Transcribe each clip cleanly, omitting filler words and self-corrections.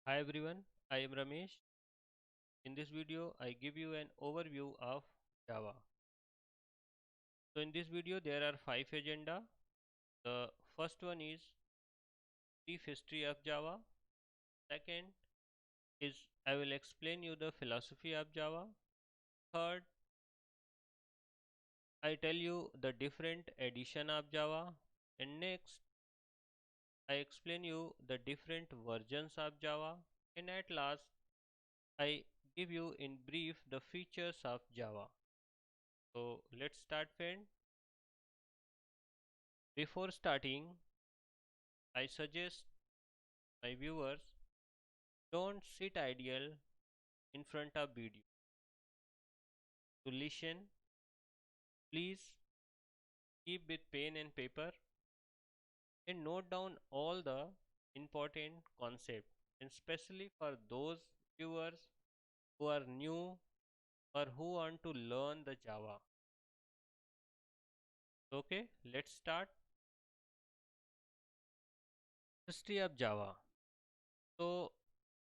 Hi everyone, I am Ramesh. In this video, I give you an overview of Java. So in this video, there are 5 agenda. The first one is brief history of Java. Second is I will explain you the philosophy of Java. Third, I tell you the different edition of Java. And next, I explain you the different versions of Java. And at last, I give you in brief the features of Java. So let's start, friend. Before starting, I suggest my viewers don't sit idle in front of video to listen. Please keep with pen and paper and note down all the important concepts, and especially for those viewers who are new or who want to learn the Java. Okay, let's start. History of Java. So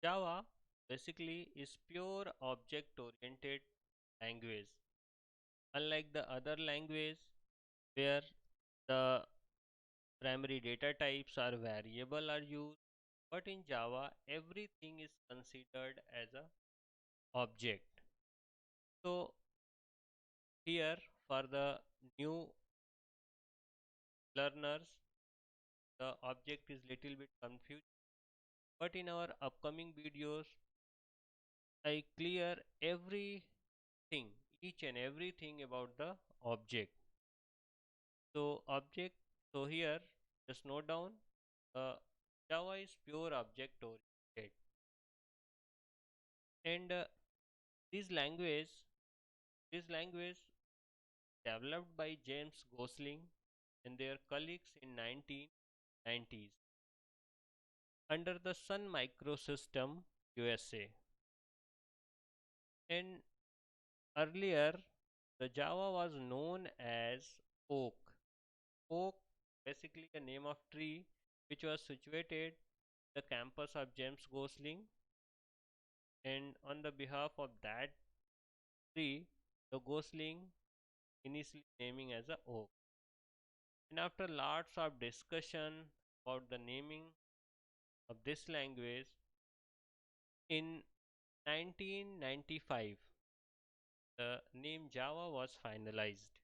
Java basically is pure object oriented language. Unlike the other language where the primary data types are variable are used, but in Java everything is considered as a object. So here for the new learners the object is little bit confused, but in our upcoming videos I clear everything, each and everything about the object. So object, so here just note down Java is pure object oriented, and this language this language developed by James Gosling and their colleagues in 1990s under the Sun Microsystem USA. And earlier the Java was known as Oak. Oak basically a name of tree which was situated the campus of James Gosling, and on the behalf of that tree the Gosling initially naming as a oak. And after lots of discussion about the naming of this language, in 1995 the name Java was finalized,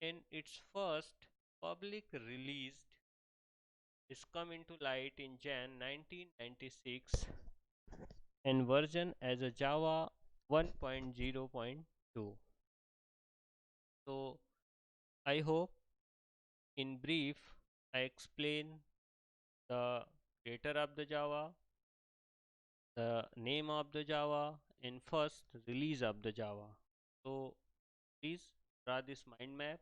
and its first public release is come into light in Jan 1996 and version as a Java 1.0.2. So I hope in brief I explain the creator of the Java, the name of the Java, and first release of the Java. So please draw this mind map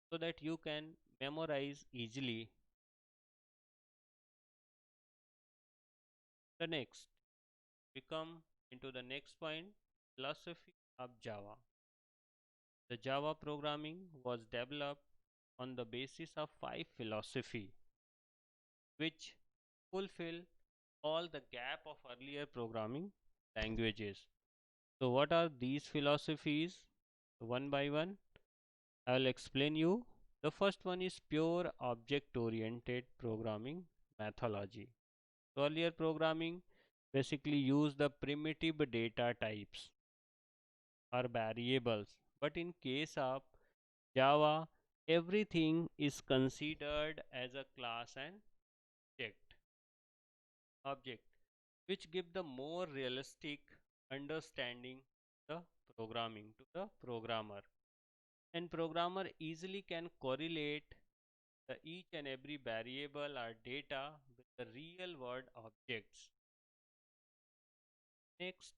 so that you can memorize easily. The next, we come into the next point, philosophy of Java. The Java programming was developed on the basis of 5 philosophy which fulfill all the gap of earlier programming languages. So what are these philosophies? One by one I will explain you. The first one is pure object oriented programming methodology. So earlier programming basically used the primitive data types or variables, but in case of Java everything is considered as a class and object, which give the more realistic understanding the programming to the programmer, and programmer easily can correlate each and every variable or data with the real world objects. Next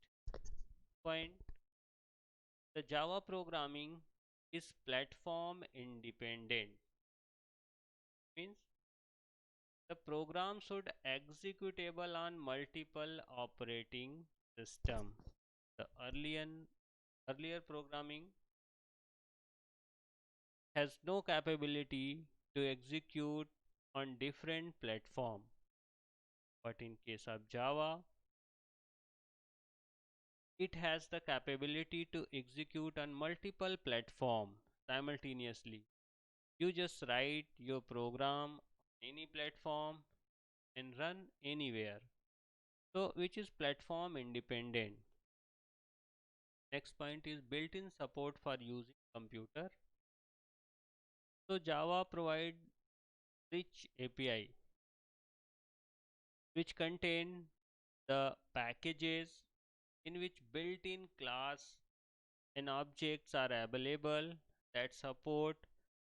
point, the Java programming is platform independent, means the program should executable on multiple operating system. The earlier programming has no capability to execute on different platform, but in case of Java, it has the capability to execute on multiple platforms simultaneously. You just write your program on any platform and run anywhere. So, which is platform independent. Next point is built-in support for using computer. So, Java provide rich API which contain the packages in which built-in class and objects are available that support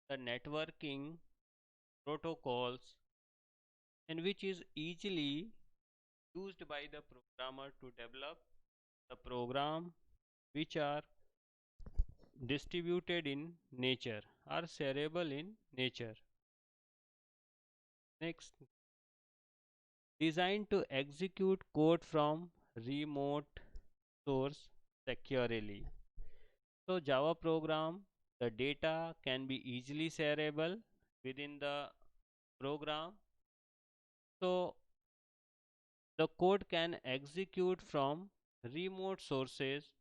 the networking protocols and which is easily used by the programmer to develop the program which are distributed in nature or shareable in nature. Next, designed to execute code from remote source securely. So Java program, the data can be easily shareable within the program. So the code can execute from remote sources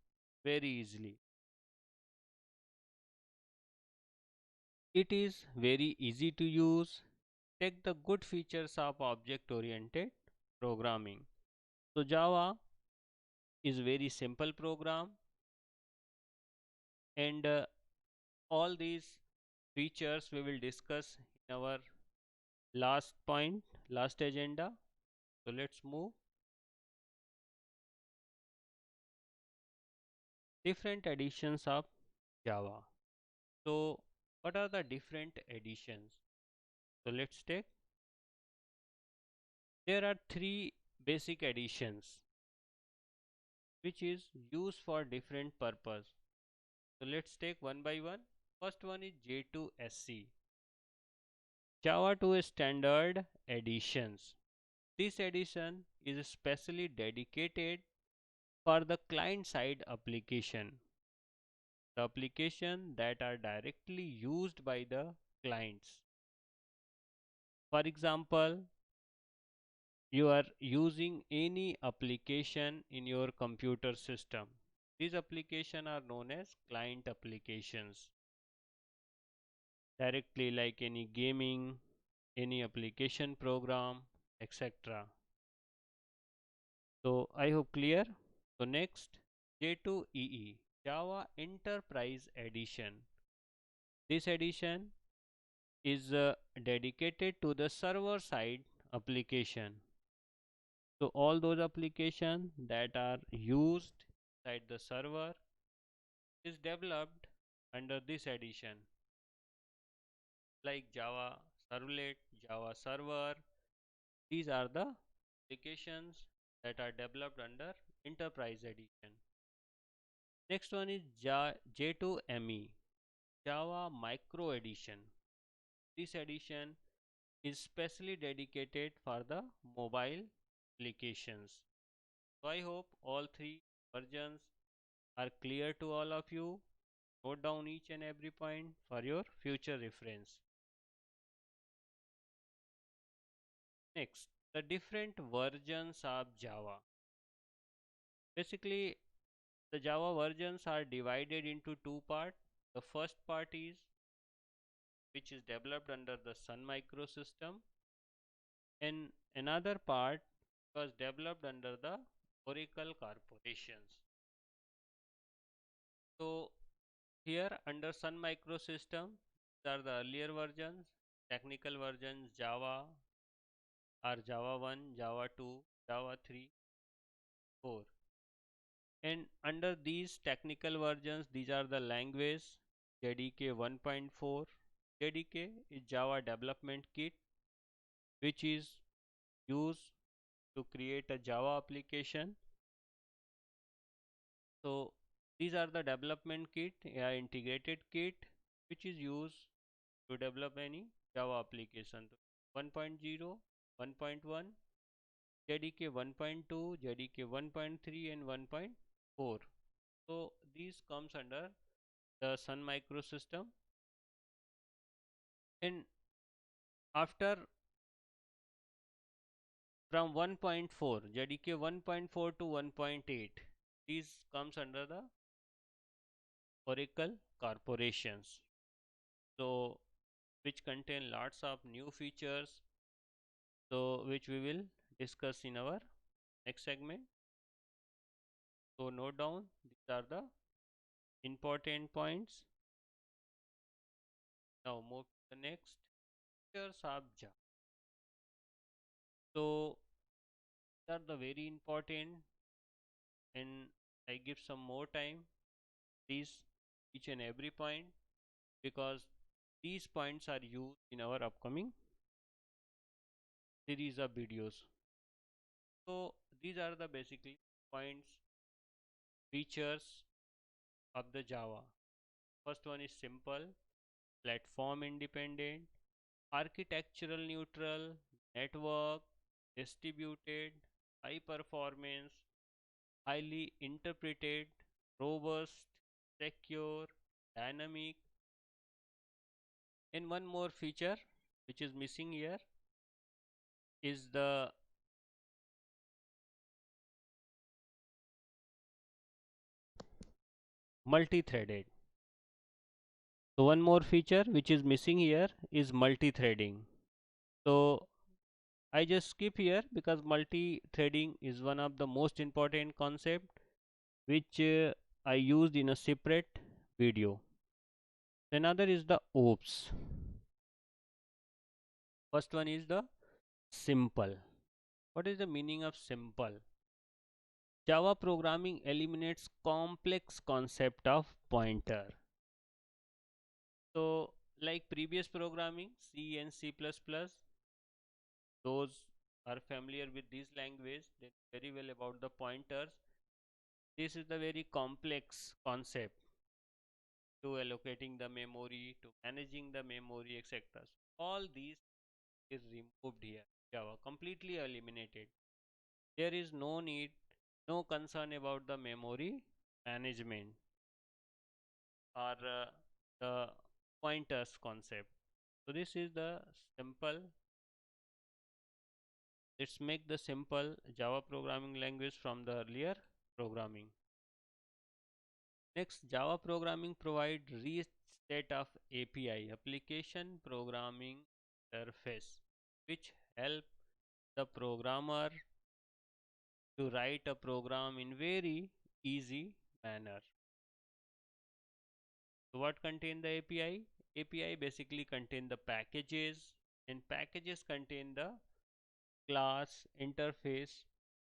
very easily. It is very easy to use. Take the good features of object oriented programming. So Java is very simple program and all these features we will discuss in our last point, last agenda. So let's move. Different editions of Java. So what are the different editions? So let's take. There are three basic editions which is used for different purpose. So let's take one by one. First one is J2SE. Java 2 Standard Editions. This edition is specially dedicated for the client-side application. The application that are directly used by the clients. For example, you are using any application in your computer system. These applications are known as client applications. Directly like any gaming, any application program, etc. So I hope clear. So next, J2EE, Java Enterprise Edition. This edition is dedicated to the server side application. So all those applications that are used inside the server is developed under this edition like Java Servlet, Java Server. These are the applications that are developed under Enterprise Edition. Next one is J2ME, Java Micro Edition. This edition is specially dedicated for the mobile applications. So I hope all three versions are clear to all of you. Note down each and every point for your future reference. Next, the different versions of Java. Basically, the Java versions are divided into two parts. The first part is which is developed under the Sun Microsystem, and another part was developed under the Oracle Corporations. So here under Sun Microsystem, these are the earlier versions, technical versions Java are Java 1, Java 2, Java 3, 4. And under these technical versions, these are the language JDK 1.4. JDK is Java Development Kit, which is used to create a Java application. So these are the development kit, integrated kit, which is used to develop any Java application. 1.0, 1.1, JDK 1.2, JDK 1.3 and 1.4. So these comes under the Sun Microsystem. And after from 1.4 JDK 1.4 to 1.8. These comes under the Oracle corporations. So which contain lots of new features, so which we will discuss in our next segment. So note down, these are the important points. Now move to the next, features of Java. So these are the very important, and I give some more time these each and every point, because these points are used in our upcoming series of videos. So these are the basically points, features of the Java. First one is simple, platform independent, architectural neutral, network, distributed, high performance, highly interpreted, robust, secure, dynamic. And one more feature which is missing here is the multi-threaded. So one more feature which is missing here is multi-threading. So I just skip here because multi-threading is one of the most important concept which I used in a separate video. Another is the OOPS. First one is the simple. What is the meaning of simple? Java programming eliminates complex concept of pointer. So like previous programming, C and C++, those are familiar with this language, they know very well about the pointers. This is the very complex concept to allocating the memory, to managing the memory, etc. So all these is removed here. Java completely eliminated. There is no need, no concern about the memory management or the pointers concept. So this is the simple. Let's make the simple Java programming language from the earlier programming. Next, Java programming provide rich set of API, application programming interface, which help the programmer to write a program in very easy manner. So what contain the API? API basically contain the packages, and packages contain the class, interface,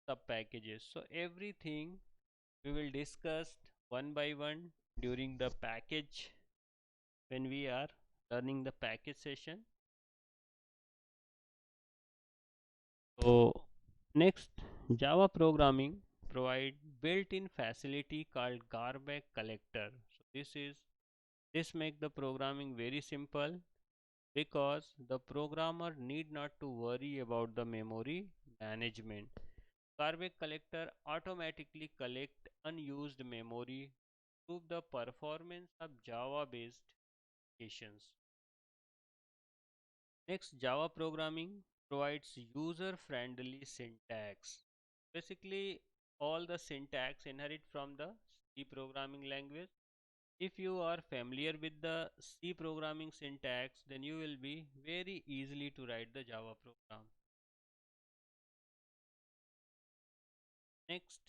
sub packages. So everything we will discuss one by one during the package when we are learning the package session. So next, Java programming provide built-in facility called garbage collector. So this make the programming very simple, because the programmer need not to worry about the memory management. Garbage collector automatically collect unused memory to improve the performance of Java based applications. Next, Java programming provides user friendly syntax. Basically, all the syntax inherit from the C programming language. If you are familiar with the C programming syntax, then you will be very easily to write the Java program. Next,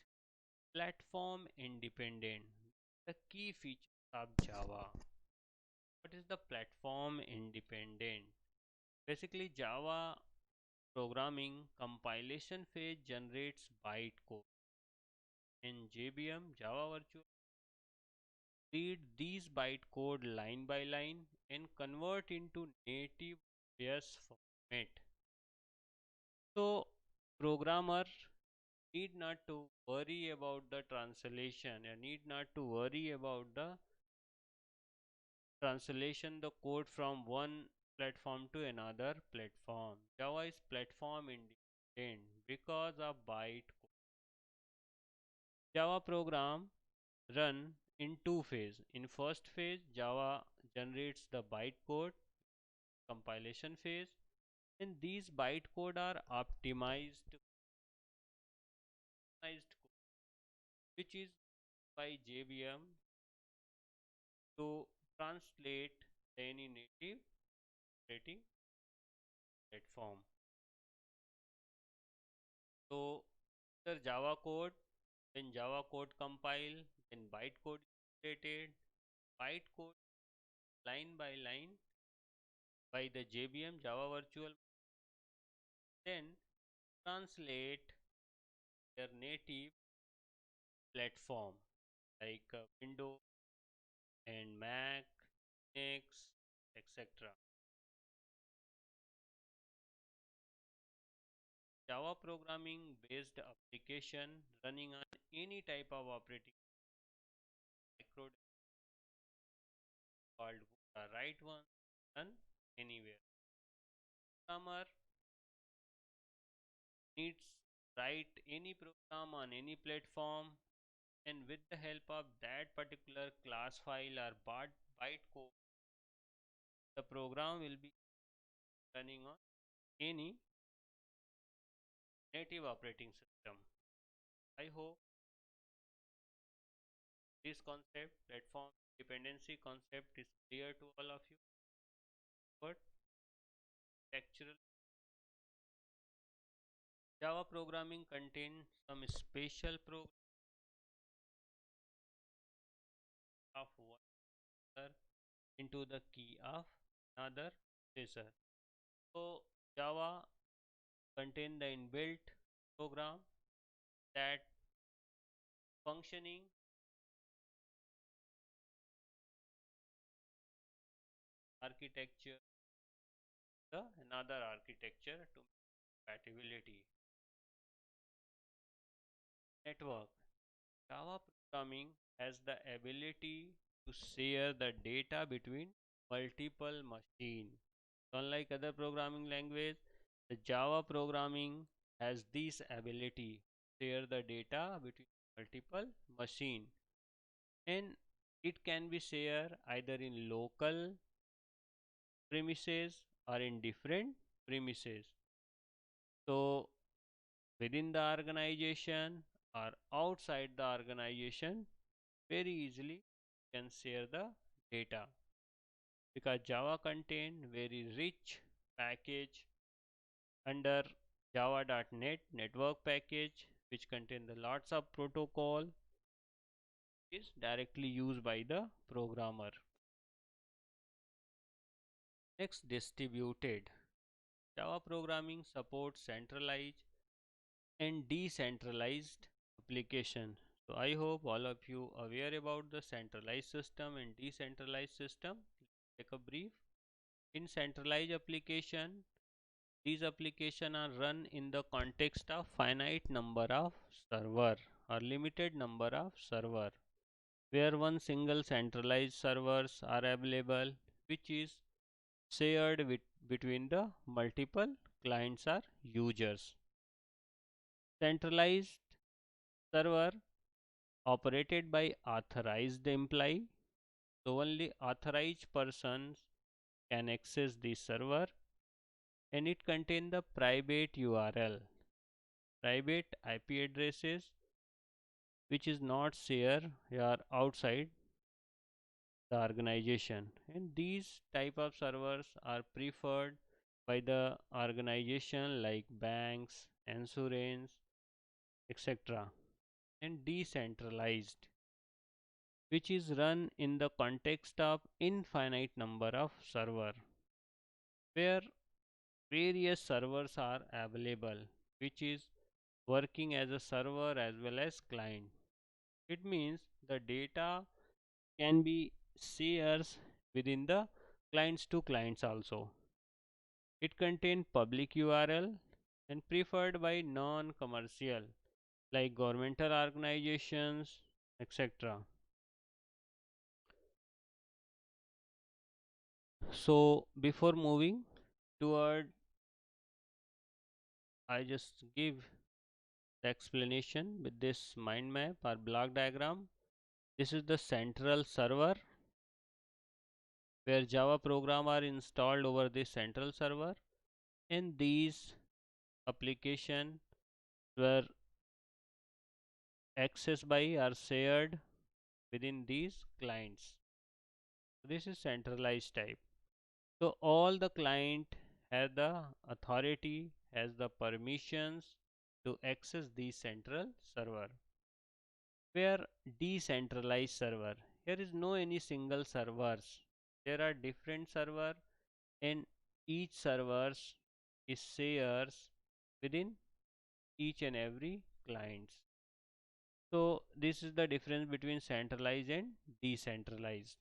platform independent. The key features of Java. What is the platform independent? Basically, Java programming compilation phase generates bytecode. In JVM, Java Virtual, read these bytecode line by line and convert into native JS format. So programmer need not to worry about the translation, and need not to worry about the translation the code from one platform to another platform. Java is platform independent because of bytecode. Java program run in two phases. In first phase, Java generates the bytecode, compilation phase, And these bytecode are optimized code, which is by JVM to translate any native operating platform. So the Java code, when Java code compile, then bytecode is created. Bytecode line by line by the JVM Java Virtual, then translate their native platform like Windows and Mac, Linux, etc. Java programming based application running on any type of operating micro called the right one run anywhere. Programmer needs write any program on any platform, and with the help of that particular class file or bytecode, the program will be running on any native operating system. I hope this concept, platform dependency concept, is clear to all of you. But actually, Java programming contains some special program of one user into the key of another processor. So Java contain the inbuilt program that functioning architecture the another architecture to compatibility. Network. Java programming has the ability to share the data between multiple machines. Unlike other programming language, the Java programming has this ability to share the data between multiple machines, and it can be shared either in local premises or in different premises. So within the organization or outside the organization, very easily can share the data, because Java contain very rich package under java.net network package, which contain the lots of protocol is directly used by the programmer. Next, distributed. Java programming supports centralized and decentralized application. So I hope all of you aware about the centralized system and decentralized system. Take a brief. In centralized application, these applications are run in the context of finite number of server or limited number of server, where one single centralized servers are available, which is shared between the multiple clients or users. Centralized server operated by authorized employee, so only authorized persons can access the server, and it contains the private URL, private IP addresses, which is not shared or outside the organization, and these type of servers are preferred by the organization like banks, insurance, etc. And decentralized, which is run in the context of infinite number of server, where various servers are available, which is working as a server as well as client. It means the data can be shared within the clients to clients also. It contains public URL and preferred by non-commercial like governmental organizations, etc. So before moving toward, I just give the explanation with this mind map or block diagram. This is the central server where Java program are installed over the central server, and these application were accessed by or shared within these clients. This is centralized type. So all the client has the authority, has the permissions to access the central server. Where decentralized server, here is no any single servers. There are different server and each servers is shares within each and every clients. So this is the difference between centralized and decentralized.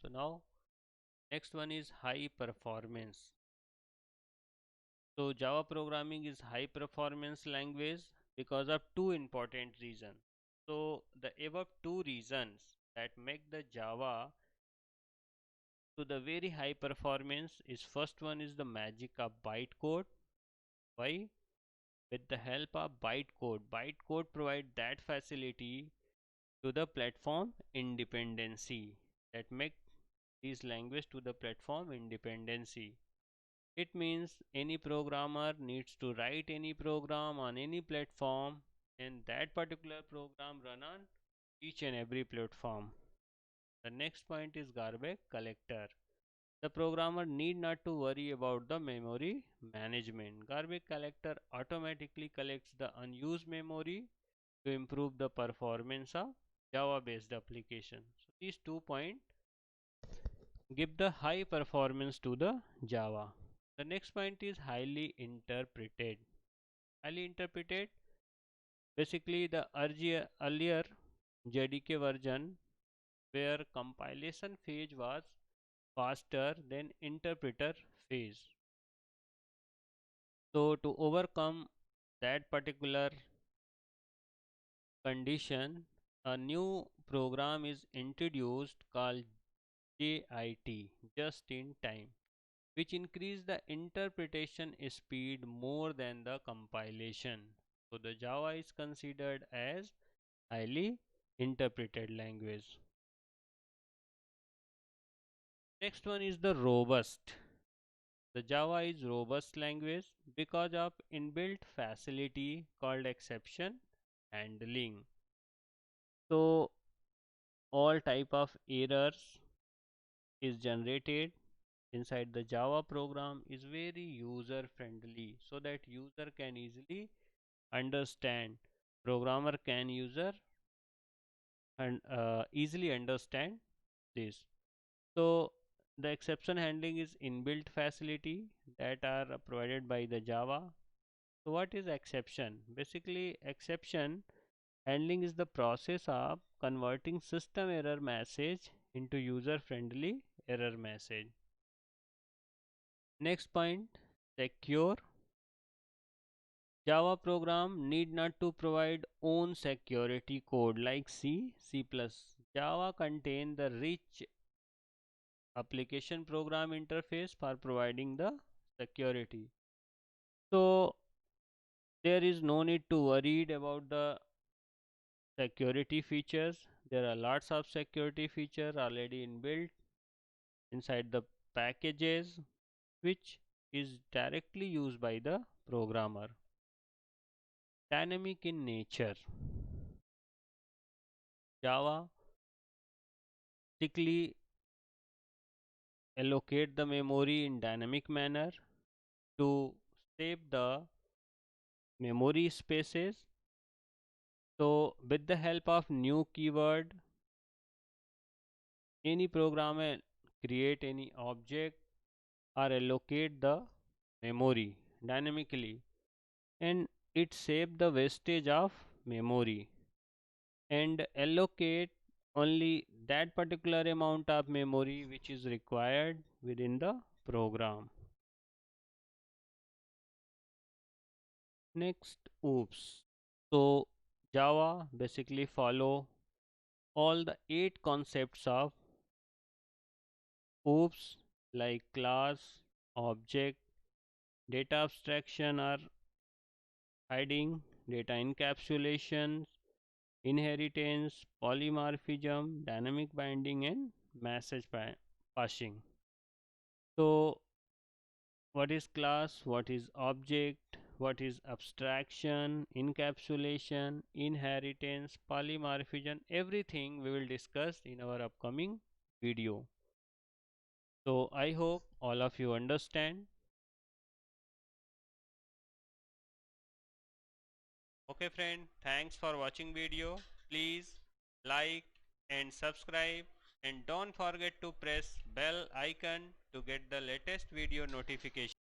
So now next one is high performance. So Java programming is high performance language because of two important reasons. So the above two reasons that make the Java to the very high performance is first one is the magic of bytecode. Why? With the help of bytecode provide that facility to the platform independency that make this language to the platform independency. It means any programmer needs to write any program on any platform and that particular program run on each and every platform. The next point is garbage collector. The programmer need not to worry about the memory management. Garbage collector automatically collects the unused memory to improve the performance of Java based application. So these 2 points give the high performance to the Java. The next point is highly interpreted. Highly interpreted, basically the earlier JDK version where compilation phase was faster than interpreter phase. So to overcome that particular condition, a new program is introduced called JIT, just in time, which increase the interpretation speed more than the compilation. So the Java is considered as highly interpreted language. Next one is the robust. The Java is robust language because of inbuilt facility called exception handling. So all type of errors is generated inside the Java program is very user friendly so that user can easily understand, programmer can user and easily understand this. So the exception handling is inbuilt facility that are provided by the Java. So what is exception? Basically exception handling is the process of converting system error message into user friendly error message. Next point, secure. Java program need not to provide own security code like C++. Java contain the rich application program interface for providing the security. So there is no need to worried about the security features. There are lots of security features already inbuilt inside the packages which is directly used by the programmer. Dynamic in nature. Java typically allocate the memory in dynamic manner to save the memory spaces. So with the help of new keyword, any programmer create any object or allocate the memory dynamically and it save the wastage of memory and allocate only that particular amount of memory which is required within the program. Next, OOPS. So Java basically follow all the 8 concepts of OOPS like class, object, data abstraction or hiding, data encapsulation, inheritance, polymorphism, dynamic binding and message passing. So what is class, what is object, what is abstraction, encapsulation, inheritance, polymorphism, everything we will discuss in our upcoming video. So I hope all of you understand. Okay friend, thanks for watching video. Please like and subscribe and don't forget to press bell icon to get the latest video notification.